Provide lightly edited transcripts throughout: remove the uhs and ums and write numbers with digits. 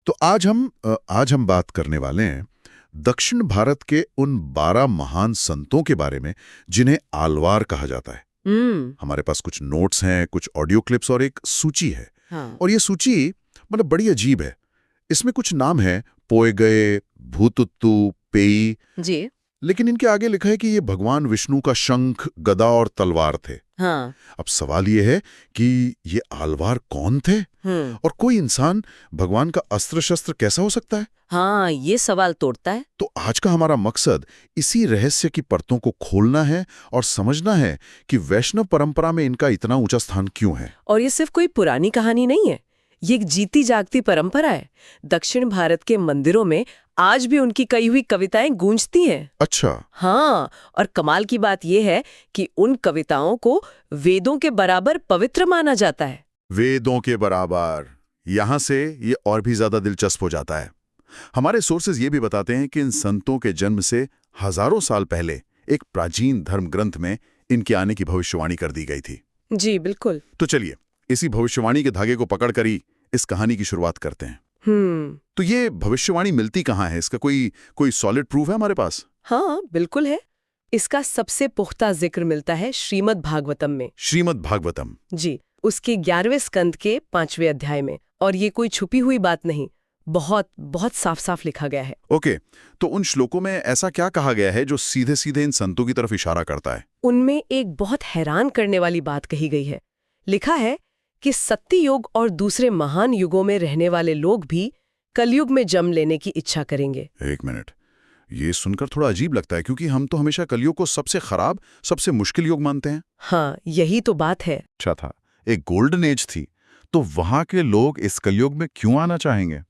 तो आज हम बात करने वाले हैं दक्षिण भारत के उन 12 महान संतों के बारे में जिन्हें आलवार कहा जाता है। हमारे पास कुछ नोट्स हैं, कुछ ऑडियो क्लिप्स और एक सूची है। हाँ। और ये सूची मतलब बड़ी अजीब है। इसमें कुछ नाम है, पोएगए, भूतुत्तु, पेई, जी। लेकिन इनके आगे लिखा है कि ये भगवान विष्णु का शंख, गदा और तलवार थे। हाँ। अब सवाल ये है कि ये आलवार कौन थे और कोई इंसान भगवान का अस्त्र शस्त्र कैसा हो सकता है? हाँ, ये सवाल तोड़ता है। तो आज का हमारा मकसद इसी रहस्य की परतों को खोलना है और समझना है कि वैष्णव परंपरा में इनका इतना ऊंचा स्थान क्यों है। और ये सिर्फ कोई पुरानी कहानी नहीं है, ये एक जीती जागती परंपरा है। दक्षिण भारत के मंदिरों में आज भी उनकी कई हुई कविताएं गूंजती हैं। अच्छा। हाँ, और कमाल की बात यह है कि उन कविताओं को वेदों के बराबर पवित्र माना जाता है। वेदों के बराबर, यहां से ये और भी ज्यादा दिलचस्प हो जाता है। हमारे सोर्सेज ये भी बताते हैं कि इन संतों के जन्म से हजारों साल पहले एक प्राचीन धर्म ग्रंथ में इनके आने की भविष्यवाणी कर दी गई थी। जी बिल्कुल। तो चलिए इसी भविष्यवाणी के धागे को पकड़कर ही इस कहानी की शुरुआत करते हैं। तो ये भविष्यवाणी मिलती कहाँ है? इसका कोई सॉलिड प्रूफ है हमारे पास? हाँ बिल्कुल है। इसका सबसे पुख्ता जिक्र मिलता है श्रीमद् भागवतम में। श्रीमद् भागवतम? जी, उसके 11वें स्कंद के 5वें अध्याय में। और ये कोई छुपी हुई बात नहीं, बहुत बहुत साफ साफ लिखा गया है। ओके, तो उन श्लोकों में ऐसा क्या कहा गया है जो सीधे सीधे इन संतों की तरफ इशारा करता है? उनमें एक बहुत हैरान करने वाली बात कही गई है। लिखा है कि सत्य युग और दूसरे महान युगों में रहने वाले लोग भी कलयुग में जन्म लेने की इच्छा करेंगे। एक मिनट, ये सुनकर थोड़ा अजीब लगता है क्योंकि हम तो हमेशा कलयुग को सबसे खराब, सबसे मुश्किल युग मानते हैं। हाँ, यही तो बात है। अच्छा था, एक गोल्डन एज थी, तो वहां के लोग इस कलयुग में क्यों आना चाहेंगे?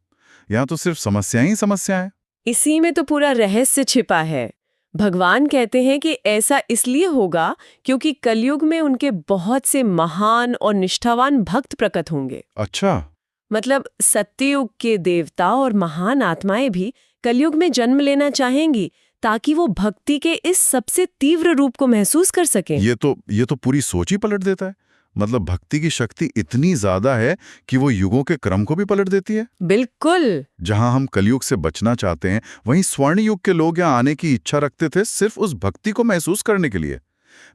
यहाँ तो सिर्फ समस्या ही समस्या है। इसी में तो पूरा रहस्य छिपा है। भगवान कहते हैं कि ऐसा इसलिए होगा क्योंकि कलयुग में उनके बहुत से महान और निष्ठावान भक्त प्रकट होंगे। अच्छा। मतलब सत्ययुग के देवता और महान आत्माएं भी कलयुग में जन्म लेना चाहेंगी ताकि वो भक्ति के इस सबसे तीव्र रूप को महसूस कर सकें। ये तो पूरी सोच ही पलट देता है। मतलब भक्ति की शक्ति इतनी ज्यादा है कि वो युगों के क्रम को भी पलट देती है। बिल्कुल। जहां हम कलयुग से बचना चाहते हैं, वहीं स्वर्ण युग के लोग यहाँ आने की इच्छा रखते थे सिर्फ उस भक्ति को महसूस करने के लिए।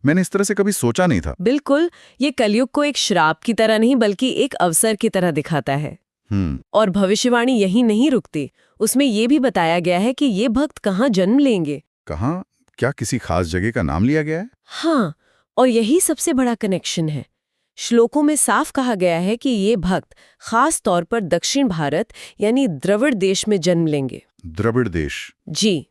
मैंने इस तरह से कभी सोचा नहीं था। बिल्कुल, ये कलयुग को एक श्राप की तरह नहीं बल्कि एक अवसर की तरह दिखाता है। और भविष्यवाणी यही नहीं रुकती, उसमें ये भी बताया गया है कि ये भक्त कहाँ जन्म लेंगे। कहाँ? क्या किसी खास जगह का नाम लिया गया है? हाँ, और यही सबसे बड़ा कनेक्शन है। श्लोकों में साफ कहा गया है कि ये भक्त खास तौर पर दक्षिण भारत यानी द्रविड़ देश में जन्म लेंगे। द्रविड़ देश? जी।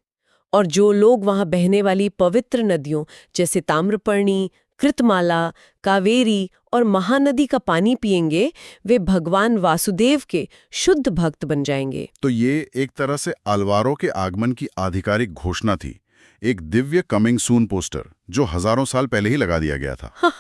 और जो लोग वहां बहने वाली पवित्र नदियों जैसे ताम्रपर्णी, कृतमाला, कावेरी और महानदी का पानी पिएंगे, वे भगवान वासुदेव के शुद्ध भक्त बन जाएंगे। तो ये एक तरह से अलवारों के आगमन की आधिकारिक घोषणा थी, एक दिव्य कमिंग सून पोस्टर जो हजारों साल पहले ही लगा दिया गया था।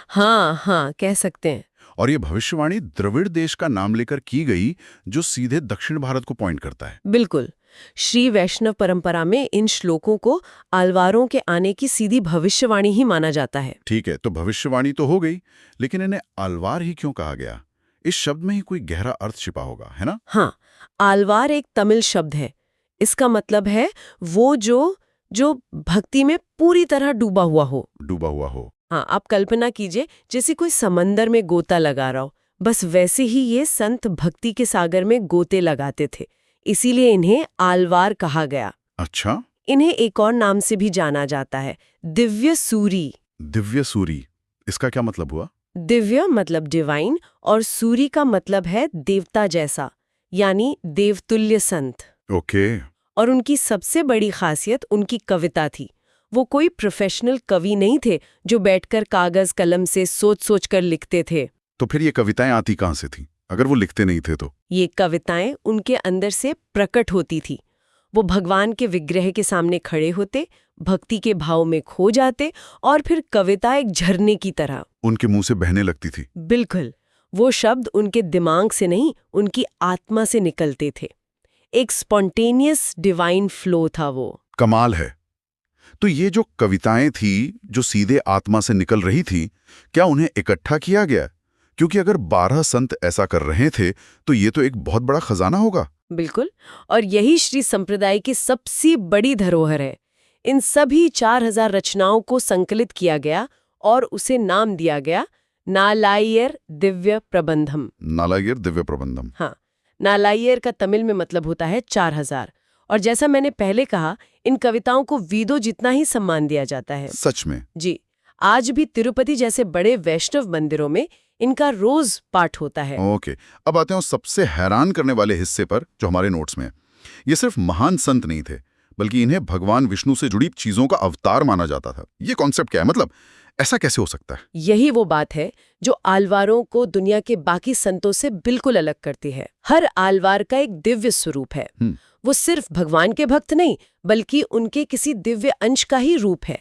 हाँ, कह सकते हैं। और ये भविष्यवाणी द्रविड़ देश का नाम लेकर की गई, जो सीधे दक्षिण भारत को पॉइंट करता है। बिल्कुल। श्री वैष्णव परंपरा में इन श्लोकों को आलवारों के आने की सीधी भविष्यवाणी ही माना जाता है। ठीक है, तो भविष्यवाणी तो हो गई, लेकिन इन्हें आलवार ही क्यों कहा गया? इस शब्द में ही कोई गहरा अर्थ छिपा होगा, है ना? हाँ, आलवार एक तमिल शब्द है। इसका मतलब है वो जो भक्ति में पूरी तरह डूबा हुआ हो। हाँ, आप कल्पना कीजिए जैसे कोई समंदर में गोता लगा रहा हो, बस वैसे ही ये संत भक्ति के सागर में गोते लगाते थे, इसीलिए इन्हें आलवार कहा गया। अच्छा। इन्हें एक और नाम से भी जाना जाता है, दिव्य सूरी। दिव्य सूरी, इसका क्या मतलब हुआ? दिव्य मतलब डिवाइन और सूरी का मतलब है देवता जैसा, यानी देवतुल्य संत। ओके। और उनकी सबसे बड़ी खासियत उनकी कविता थी। वो कोई प्रोफेशनल कवि नहीं थे जो बैठकर कागज कलम से सोच कर लिखते थे। तो फिर ये कविताएं आती कहां से थी, अगर वो लिखते नहीं थे तो? ये कविताएं उनके अंदर से प्रकट होती थी। वो भगवान के विग्रह के सामने खड़े होते, भक्ति के भाव में खो जाते और फिर कविता एक झरने की तरह उनके मुंह से बहने लगती थी। बिल्कुल, वो शब्द उनके दिमाग से नहीं, उनकी आत्मा से निकलते थे। एक स्पॉन्टेनियस डिवाइन फ्लो था वो। कमाल है। तो ये जो कविताएं थी जो सीधे आत्मा से निकल रही थी, क्या उन्हें इकट्ठा किया गया? क्योंकि अगर 12 संत ऐसा कर रहे थे तो ये तो एक बहुत बड़ा खजाना होगा। बिल्कुल, और यही श्री संप्रदाय की सबसे बड़ी धरोहर है। इन सभी 4000 रचनाओं को संकलित किया गया और उसे नाम दिया गया नालायिर दिव्य प्रबंधम। नालायिर दिव्य प्रबंधम। हाँ, नालायिर का तमिल में मतलब होता है 4000। और जैसा मैंने पहले कहा, इन कविताओं को वेदों जितना ही सम्मान दिया जाता है। सच में? जी, आज भी तिरुपति जैसे बड़े वैष्णव मंदिरों में इनका रोज पाठ होता है। ओके, अब आते हैं उस सबसे हैरान करने वाले हिस्से पर जो हमारे नोट्स में है। ये सिर्फ महान संत नहीं थे, बल्कि इन्हें भगवान विष्णु से जुड़ी चीजों का अवतार माना जाता था। ये कॉन्सेप्ट क्या है? मतलब ऐसा कैसे हो सकता है? यही वो बात है जो आलवारों को दुनिया के बाकी संतों से बिल्कुल अलग करती है। हर आलवार का एक दिव्य स्वरूप है। वो सिर्फ भगवान के भक्त नहीं, बल्कि उनके किसी दिव्य अंश का ही रूप है।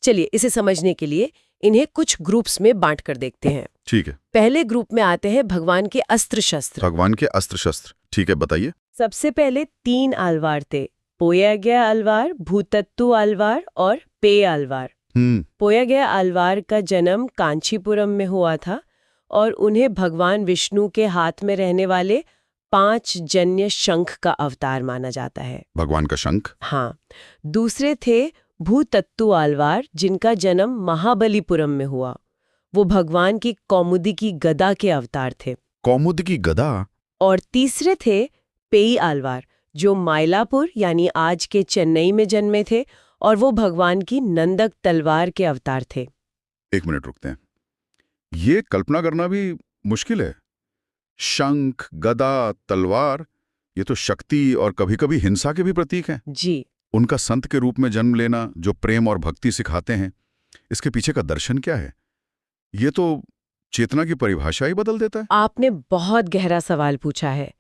चलिए, इसे समझने के लिए इन्हें कुछ ग्रुप्स में बांट कर देखते हैं। ठीक है। पहले ग्रुप में आते हैं भगवान के अस्त्र शस्त्र। भगवान के अस्त्र शस्त्र, ठीक है, बताइए। सबसे पहले 3 आलवार थे, पोयागया आलवार, भूतत्तु आलवार और पे आलवार। पोयागया आलवार का जन्म कांचीपुरम में हुआ था और उन्हें भगवान विष्णु के हाथ में रहने वाले 5 जन्य शंख का अवतार माना जाता है। भगवान का शंख? हाँ। दूसरे थे भूतत्तु आलवार, जिनका जन्म महाबलीपुरम में हुआ। वो भगवान की कौमुदी की गदा के अवतार थे। कौमुदी की गदा? और तीसरे थे पेई आलवार, जो माइलापुर यानी आज के चेन्नई में जन्मे थे और वो भगवान की नंदक तलवार के अवतार थे। एक मिनट रुकते हैं, ये कल्पना करना भी मुश्किल है। शंख, गदा, तलवार, ये तो शक्ति और कभी-कभी हिंसा के भी प्रतीक हैं। जी। उनका संत के रूप में जन्म लेना, जो प्रेम और भक्ति सिखाते हैं, इसके पीछे का दर्शन क्या है? ये तो चेतना की परिभाषा ही बदल देता है। आपने बहुत गहरा सवाल पूछा है।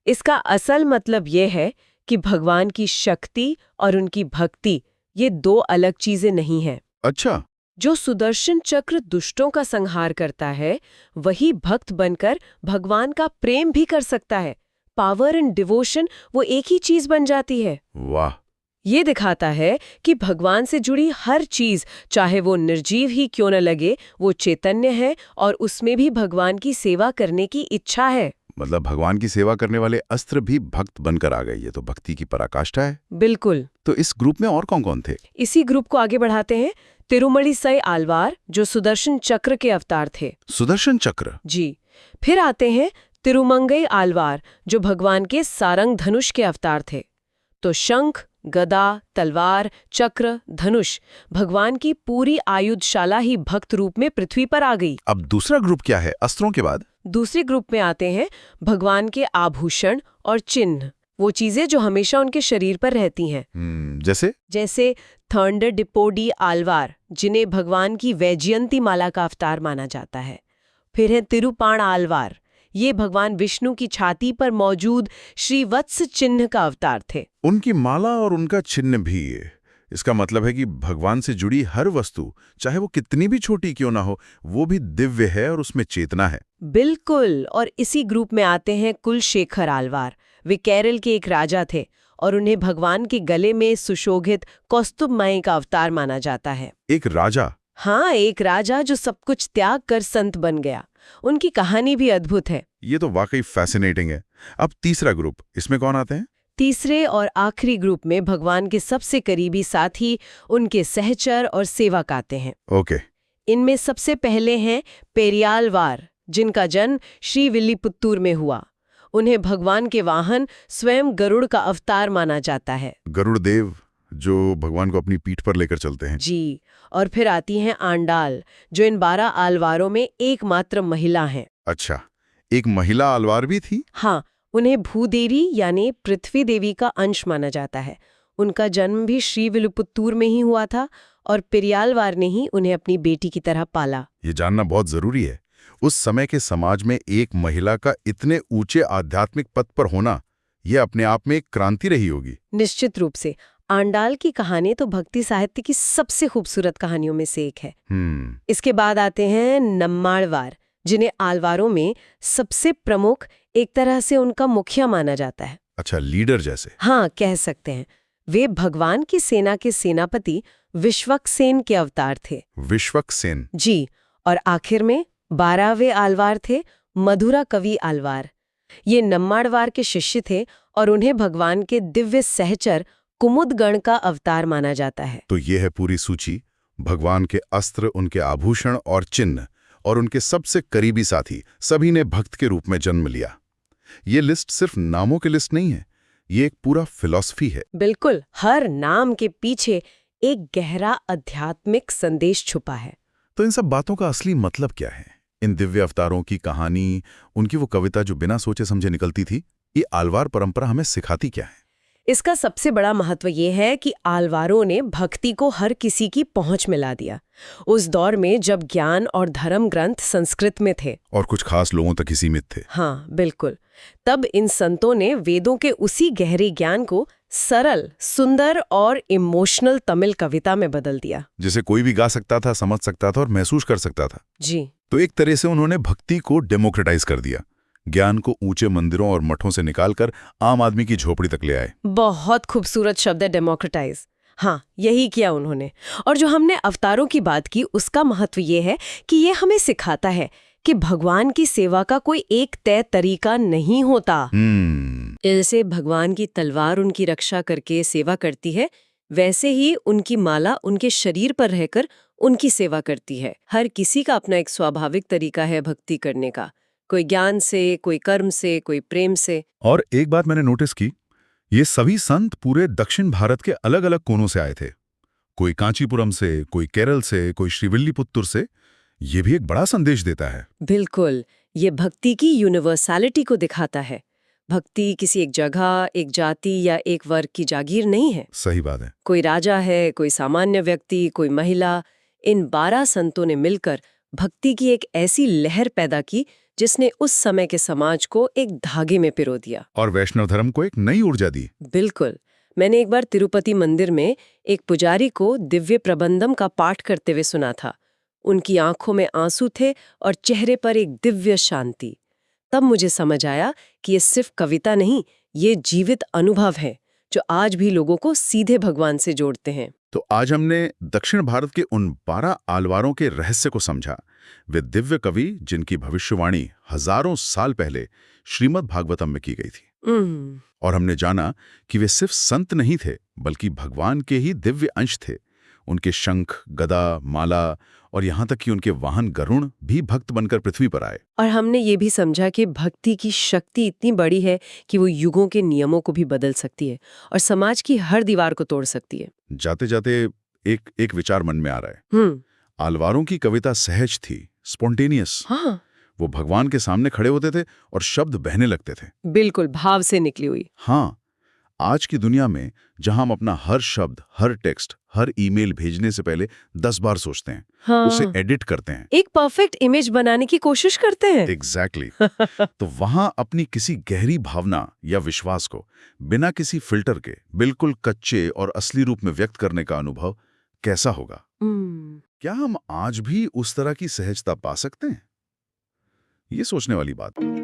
इसका असल मतलब ये है कि भगवान की शक्ति और उनकी भक्ति, ये 2 अलग चीजें नहीं हैं। अच्छा। जो सुदर्शन चक्र दुष्टों का संहार करता है, वही भक्त बनकर भगवान का प्रेम भी कर सकता है। पावर एंड डिवोशन वो एक ही चीज बन जाती है। वाह। ये दिखाता है कि भगवान से जुड़ी हर चीज, चाहे वो निर्जीव ही क्यों न लगे, वो चैतन्य है और उसमें भी भगवान की सेवा करने की इच्छा है। मतलब भगवान की सेवा करने वाले अस्त्र भी भक्त बनकर आ गए। ये तो भक्ति की पराकाष्ठा है। बिल्कुल। तो इस ग्रुप में और कौन-कौन थे? इसी ग्रुप को आगे बढ़ाते हैं। तिरुमलिसई आलवार, जो सुदर्शन चक्र के अवतार थे। सुदर्शन चक्र? जी। फिर आते हैं तिरुमंगई आलवार, जो भगवान के सारंग धनुष के अवतार थे। तो शंख, गदा, तलवार, चक्र, धनुष, भगवान की पूरी आयुधशाला ही भक्त रूप में पृथ्वी पर आ गई। अब दूसरा ग्रुप क्या है अस्त्रों के बाद? दूसरे ग्रुप में आते हैं भगवान के आभूषण और चिन्ह, वो चीजें जो हमेशा उनके शरीर पर रहती हैं। जैसे थंडर डिपोडी आलवार, जिन्हें भगवान की वैजयंती माला का अवतार माना जाता है। फिर है तिरुपाण आलवार, ये भगवान विष्णु की छाती पर मौजूद श्रीवत्स चिन्ह का अवतार थे। उनकी माला और उनका चिन्ह भी, इसका मतलब है कि भगवान से जुड़ी हर वस्तु, चाहे वो कितनी भी छोटी क्यों ना हो, वो भी दिव्य है और उसमें चेतना है। बिल्कुल। और इसी ग्रुप में आते हैं कुलशेखर आलवार। वे केरल के एक राजा थे और उन्हें भगवान के गले में सुशोभित कौस्तुभमणि का अवतार माना जाता है। एक राजा? हाँ, एक राजा जो सब कुछ त्याग कर संत बन गया। उनकी कहानी भी अद्भुत है। ये तो वाकई फैसिनेटिंग है। अब तीसरा ग्रुप, इसमें कौन आते हैं? तीसरे और आखिरी ग्रुप में भगवान के सबसे करीबी साथी, उनके सहचर और सेवक आते हैं। ओके। इनमें सबसे पहले हैं पेरियालवार, जिनका जन्म श्री विल्लीपुत्तूर में हुआ। उन्हें भगवान के वाहन स्वयं गरुड़ का अवतार माना जाता है। गरुड़ देव, जो भगवान को अपनी पीठ पर लेकर चलते हैं। जी। और फिर आती हैं आंडाल, जो इन 12 आलवारों में एकमात्र महिला हैं। अच्छा, एक महिला आलवार भी थी? हाँ, उन्हें भूदेवी यानी पृथ्वी देवी का अंश माना जाता है। उनका जन्म भी श्री विल्लुपुत्तूर में ही हुआ था और पेरियालवार ने ही उन्हें अपनी बेटी की तरह पाला। ये जानना बहुत जरूरी है। उस समय के समाज में एक महिला का इतने ऊंचे आध्यात्मिक पद पर होना, यह अपने आप में एक क्रांति रही होगी। निश्चित रूप से। आंडाल की कहानी तो भक्ति साहित्य की सबसे खूबसूरत कहानियों में से एक है। इसके बाद आते हैं नम्माड़वार, जिन्हें आलवारों में सबसे प्रमुख, एक तरह से उनका मुखिया माना जाता है। अच्छा, लीडर जैसे? हाँ, कह सकते हैं। वे भगवान की सेना के सेनापति विश्वक्सेन के अवतार थे। विश्वक्सेन? जी। और आखिर में 12वें आलवार थे मधुरा कवि आलवार। ये नम्माड़वार के शिष्य थे और उन्हें भगवान के दिव्य सहचर कुमुदगण का अवतार माना जाता है। तो ये है पूरी सूची। भगवान के अस्त्र, उनके आभूषण और चिन्ह और उनके सबसे करीबी साथी, सभी ने भक्त के रूप में जन्म लिया। ये लिस्ट सिर्फ नामों की लिस्ट नहीं है, ये एक पूरा फिलॉसफी है। बिल्कुल, हर नाम के पीछे एक गहरा आध्यात्मिक संदेश छुपा है। तो इन सब बातों का असली मतलब क्या है? इन दिव्य अवतारों की कहानी, उनकी वो कविता जो बिना सोचे समझे निकलती थी, ये आलवार परंपरा हमें सिखाती क्या है? इसका सबसे बड़ा महत्व ये है कि आलवारों ने भक्ति को हर किसी की पहुंच में ला दिया। उस दौर में जब ज्ञान और धर्म ग्रंथ संस्कृत में थे और कुछ खास लोगों तक ही सीमित थे। हाँ बिल्कुल, तब इन संतों ने वेदों के उसी गहरे ज्ञान को सरल, सुंदर और इमोशनल तमिल कविता में बदल दिया, जिसे कोई भी गा सकता था, समझ सकता था और महसूस कर सकता था। जी। तो एक तरह से उन्होंने भक्ति को डेमोक्रेटाइज कर दिया, ज्ञान को ऊंचे मंदिरों और मठों से निकालकर आम आदमी की झोपड़ी तक ले आए। बहुत खूबसूरत शब्द है, डेमोक्रेटाइज। हाँ, यही किया उन्होंने। और जो हमने अवतारों की बात की, उसका महत्व ये है कि ये हमें सिखाता है कि भगवान की सेवा का कोई एक तय तरीका नहीं होता। जैसे भगवान की तलवार उनकी रक्षा करके सेवा करती है, वैसे ही उनकी माला उनके शरीर पर रहकर उनकी सेवा करती है। हर किसी का अपना एक स्वाभाविक तरीका है भक्ति करने का, कोई ज्ञान से, कोई कर्म से, कोई प्रेम से। और एक बात मैंने नोटिस की, ये सभी संत पूरे दक्षिण भारत के अलग अलग कोनों से आए थे। कोई कांचीपुरम से, कोई केरल से, कोई श्रीविल्लीपुत्तुर से। ये भी एक बड़ा संदेश देता है। बिल्कुल, ये भक्ति की यूनिवर्सैलिटी को दिखाता है। भक्ति किसी एक जगह, एक जाति या एक वर्ग की जागीर नहीं है। सही बात है। कोई राजा है, कोई सामान्य व्यक्ति, कोई महिला, इन 12 संतों ने मिलकर भक्ति की एक ऐसी लहर पैदा की जिसने उस समय के समाज को एक धागे में पिरो दिया और वैष्णव धर्म को एक नई ऊर्जा दी। बिल्कुल। मैंने एक बार तिरुपति मंदिर में एक पुजारी को दिव्य प्रबंधम का पाठ करते हुए सुना था। उनकी आंखों में आंसू थे और चेहरे पर एक दिव्य शांति। तब मुझे समझ आया कि ये सिर्फ कविता नहीं, ये जीवित अनुभव है जो आज भी लोगों को सीधे भगवान से जोड़ते हैं। तो आज हमने दक्षिण भारत के उन 12 आलवारों के रहस्य को समझा। वे दिव्य कवि जिनकी भविष्यवाणी हजारों साल पहले श्रीमद् भागवतम में की गई थी। और हमने जाना कि वे सिर्फ संत नहीं थे, बल्कि भगवान के ही दिव्य अंश थे। उनके शंख, गदा, माला और यहाँ तक कि उनके वाहन गरुण भी भक्त बनकर पृथ्वी पर आए। और हमने ये भी समझा कि भक्ति की शक्ति इतनी बड़ी है कि वो युगों के नियमों को भी बदल सकती है और समाज की हर दीवार को तोड़ सकती है। जाते जाते एक विचार मन में आ रहा है। आलवारों की कविता सहज थी, स्पॉन्टेनियस। हाँ, वो भगवान के सामने खड़े होते थे और शब्द बहने लगते थे। बिल्कुल भाव से निकली हुई। हाँ, आज की दुनिया में जहां हम अपना हर शब्द, हर टेक्स्ट, हर ईमेल भेजने से पहले 10 बार सोचते हैं, हाँ, उसे एडिट करते हैं, एक परफेक्ट इमेज बनाने की कोशिश करते हैं। एग्जैक्टली। तो वहां अपनी किसी गहरी भावना या विश्वास को बिना किसी फिल्टर के बिल्कुल कच्चे और असली रूप में व्यक्त करने का अनुभव कैसा होगा? क्या हम आज भी उस तरह की सहजता पा सकते हैं? ये सोचने वाली बात है।